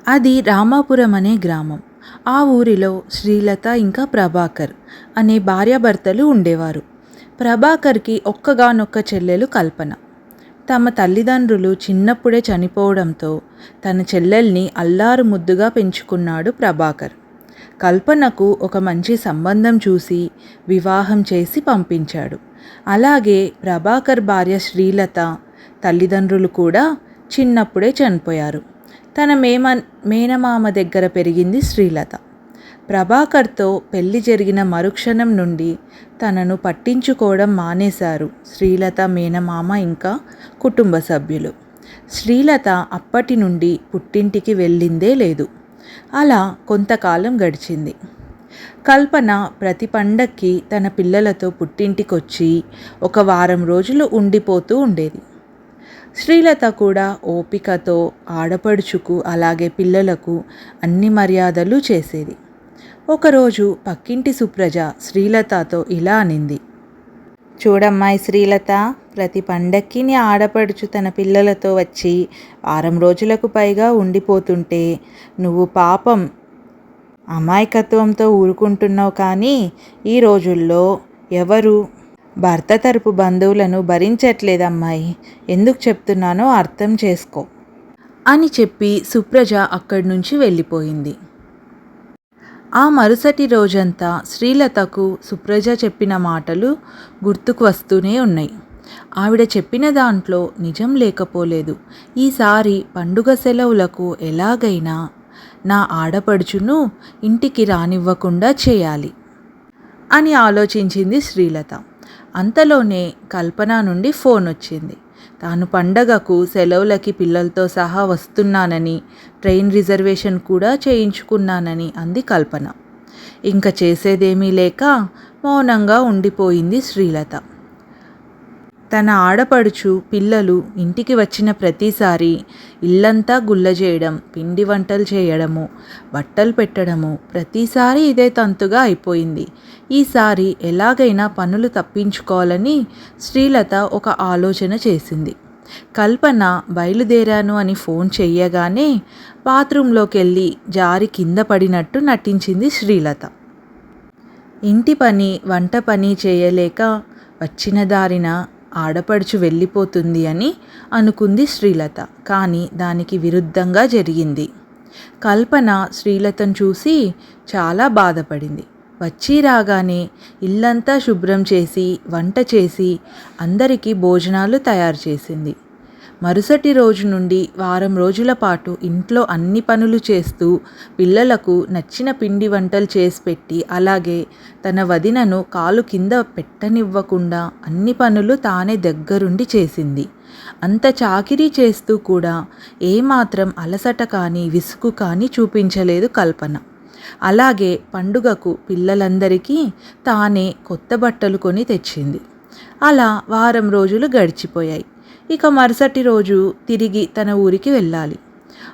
అది రామాపురం అనే గ్రామం. ఆ ఊరిలో శ్రీలత ఇంకా ప్రభాకర్ అనే భార్యాభర్తలు ఉండేవారు. ప్రభాకర్కి ఒక్కగానొక్క చెల్లెలు కల్పన. తమ తల్లిదండ్రులు చిన్నప్పుడే చనిపోవడంతో తన చెల్లెల్ని అల్లారు ముద్దుగా పెంచుకున్నాడు ప్రభాకర్. కల్పనకు ఒక మంచి సంబంధం చూసి వివాహం చేసి పంపించాడు. అలాగే ప్రభాకర్ భార్య శ్రీలత తల్లిదండ్రులు కూడా చిన్నప్పుడే చనిపోయారు. తన మేనమామ దగ్గర పెరిగింది శ్రీలత. ప్రభాకర్తో పెళ్లి జరిగిన మరుక్షణం నుండి తనను పట్టించుకోవడం మానేశారు శ్రీలత మేనమామ ఇంకా కుటుంబ సభ్యులు. శ్రీలత అప్పటి నుండి పుట్టింటికి వెళ్ళిందే లేదు. అలా కొంతకాలం గడిచింది. కల్పన ప్రతి పండక్కి తన పిల్లలతో పుట్టింటికొచ్చి ఒక వారం రోజులు ఉండిపోతూ ఉండేది. శ్రీలత కూడా ఓపికతో ఆడపడుచుకు అలాగే పిల్లలకు అన్ని మర్యాదలు చేసేది. ఒకరోజు పక్కింటి సుప్రజ శ్రీలతతో ఇలా అనింది. చూడమ్మాయి శ్రీలత, ప్రతి పండక్కి నీ ఆడపడుచు తన పిల్లలతో వచ్చి వారం రోజులకు పైగా ఉండిపోతుంటే నువ్వు పాపం అమాయకత్వంతో ఊరుకుంటున్నావు. కానీ ఈ రోజుల్లో ఎవరు భర్త తరపు బంధువులను భరించట్లేదమ్మాయి. ఎందుకు చెప్తున్నానో అర్థం చేసుకో అని చెప్పి సుప్రజ అక్కడి నుంచి వెళ్ళిపోయింది. ఆ మరుసటి రోజంతా శ్రీలతకు సుప్రజ చెప్పిన మాటలు గుర్తుకు వస్తూనే ఉన్నాయి. ఆవిడ చెప్పిన దాంట్లో నిజం లేకపోలేదు. ఈసారి పండుగ సెలవులకు ఎలాగైనా నా ఆడపడుచును ఇంటికి రానివ్వకుండా చేయాలి అని ఆలోచించింది శ్రీలత. అంతలోనే కల్పన నుండి ఫోన్ వచ్చింది. తాను పండగకు సెలవులకి పిల్లలతో సహా వస్తున్నానని, ట్రైన్ రిజర్వేషన్ కూడా చేయించుకున్నానని అంది కల్పన. ఇంకా చేసేదేమీ లేక మౌనంగా ఉండిపోయింది శ్రీలత. తన ఆడపడుచు పిల్లలు ఇంటికి వచ్చిన ప్రతిసారి ఇల్లంతా గుల్ల చేయడం, పిండి వంటలు చేయడము, బట్టలు పెట్టడము ప్రతిసారి ఇదే తంతుగా అయిపోయింది. ఈసారి ఎలాగైనా పనులు తప్పించుకోవాలని శ్రీలత ఒక ఆలోచన చేసింది. కల్పన బయలుదేరాను అని ఫోన్ చెయ్యగానే బాత్రూంలోకి వెళ్ళి జారి కింద పడినట్టు నటించింది శ్రీలత. ఇంటి పని వంట పని చేయలేక వచ్చిన దారిన ఆడపడుచు వెళ్ళిపోతుంది అని అనుకుంది శ్రీలత. కానీ దానికి విరుద్ధంగా జరిగింది. కల్పన శ్రీలతను చూసి చాలా బాధపడింది. వచ్చి రాగానే ఇల్లంతా శుభ్రం చేసి వంట చేసి అందరికీ భోజనాలు తయారు చేసింది. మరుసటి రోజు నుండి వారం రోజుల పాటు ఇంట్లో అన్ని పనులు చేస్తూ పిల్లలకు నచ్చిన పిండి వంటలు చేసి పెట్టి అలాగే తన వదినను కాలు కింద పెట్టనివ్వకుండా అన్ని పనులు తానే దగ్గరుండి చేసింది. అంత చాకిరీ చేస్తూ కూడా ఏమాత్రం అలసట కానీ విసుగు కానీ చూపించలేదు కల్పన. అలాగే పండుగకు పిల్లలందరికీ తానే కొత్త బట్టలు కొని తెచ్చింది. అలా వారం రోజులు గడిచిపోయాయి. ఇక మరుసటి రోజు తిరిగి తన ఊరికి వెళ్ళాలి.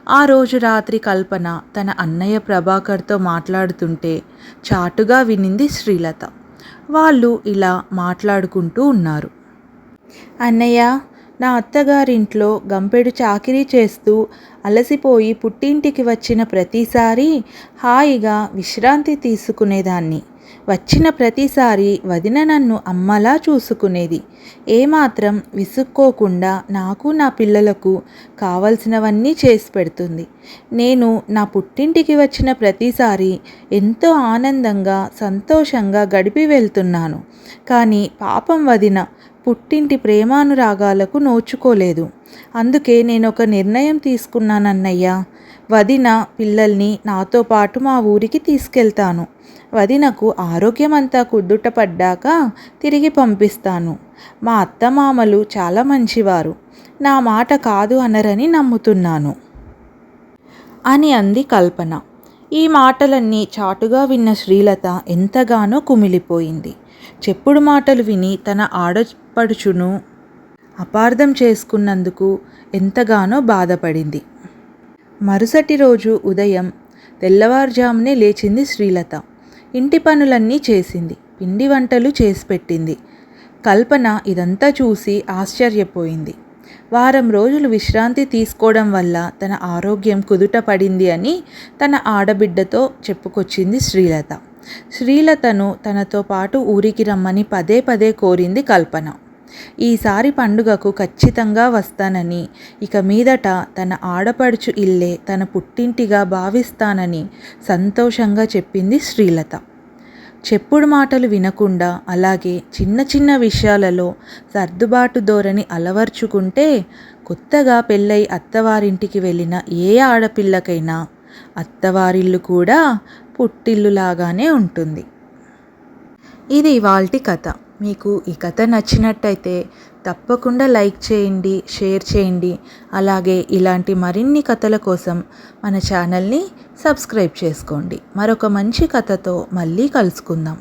ఆ రోజు రాత్రి కల్పన తన అన్నయ్య ప్రభాకర్తో మాట్లాడుతుంటే చాటుగా వినింది శ్రీలత. వాళ్ళు ఇలా మాట్లాడుకుంటూ ఉన్నారు. అన్నయ్య, నా అత్తగారింట్లో గంపెడు చాకిరీ చేస్తూ అలసిపోయి పుట్టింటికి వచ్చిన ప్రతిసారి హాయిగా విశ్రాంతి తీసుకునేదాన్ని. వచ్చిన ప్రతిసారి వదిన నన్ను అమ్మలా చూసుకునేది. ఏమాత్రం విసుక్కోకుండా నాకు నా పిల్లలకు కావలసినవన్నీ చేసి పెడుతుంది. నేను నా పుట్టింటికి వచ్చిన ప్రతిసారి ఎంతో ఆనందంగా సంతోషంగా గడిపి వెళ్తున్నాను. కానీ పాపం వదిన పుట్టింటి ప్రేమానురాగాలకు నోచుకోలేదు. అందుకే నేను ఒక నిర్ణయం తీసుకున్నానన్నయ్య. వదిన పిల్లల్ని నాతో పాటు మా ఊరికి తీసుకెళ్తాను. వదినకు ఆరోగ్యమంతా కుదుటపడ్డాక తిరిగి పంపిస్తాను. మా అత్తమామలు చాలా మంచివారు. నా మాట కాదు అనరని నమ్ముతున్నాను అని అంది కల్పన. ఈ మాటలన్నీ చాటుగా విన్న శ్రీలత ఎంతగానో కుమిలిపోయింది. చెప్పుడు మాటలు విని తన ఆడపడుచును అపార్థం చేసుకున్నందుకు ఎంతగానో బాధపడింది. మరుసటి రోజు ఉదయం తెల్లవారుజామునే లేచింది శ్రీలత. ఇంటి పనులన్నీ చేసింది. పిండి వంటలు చేసి పెట్టింది. కల్పన ఇదంతా చూసి ఆశ్చర్యపోయింది. వారం రోజులు విశ్రాంతి తీసుకోవడం వల్ల తన ఆరోగ్యం కుదుట పడింది అని తన ఆడబిడ్డతో చెప్పుకొచ్చింది శ్రీలత. శ్రీలతను తనతో పాటు ఊరికి రమ్మని పదే పదే కోరింది కల్పన. ఈసారి పండుగకు ఖచ్చితంగా వస్తానని, ఇక మీదట తన ఆడపడుచు ఇల్లే తన పుట్టింటిగా భావిస్తానని సంతోషంగా చెప్పింది శ్రీలత. చెప్పుడు మాటలు వినకుండా అలాగే చిన్న చిన్న విషయాలలో సర్దుబాటు ధోరణి అలవర్చుకుంటే కొత్తగా పెళ్ళై అత్తవారింటికి వెళ్ళిన ఏ ఆడపిల్లకైనా అత్తవారిల్లు కూడా పుట్టిల్లులాగానే ఉంటుంది. ఇది ఇవాల్టి కథ. మీకు ఈ కథ నచ్చినట్టయితే తప్పకుండా లైక్ చేయండి, షేర్ చేయండి. అలాగే ఇలాంటి మరిన్ని కథల కోసం మన ఛానల్ని సబ్స్క్రైబ్ చేసుకోండి. మరొక మంచి కథతో మళ్ళీ కలుసుకుందాం.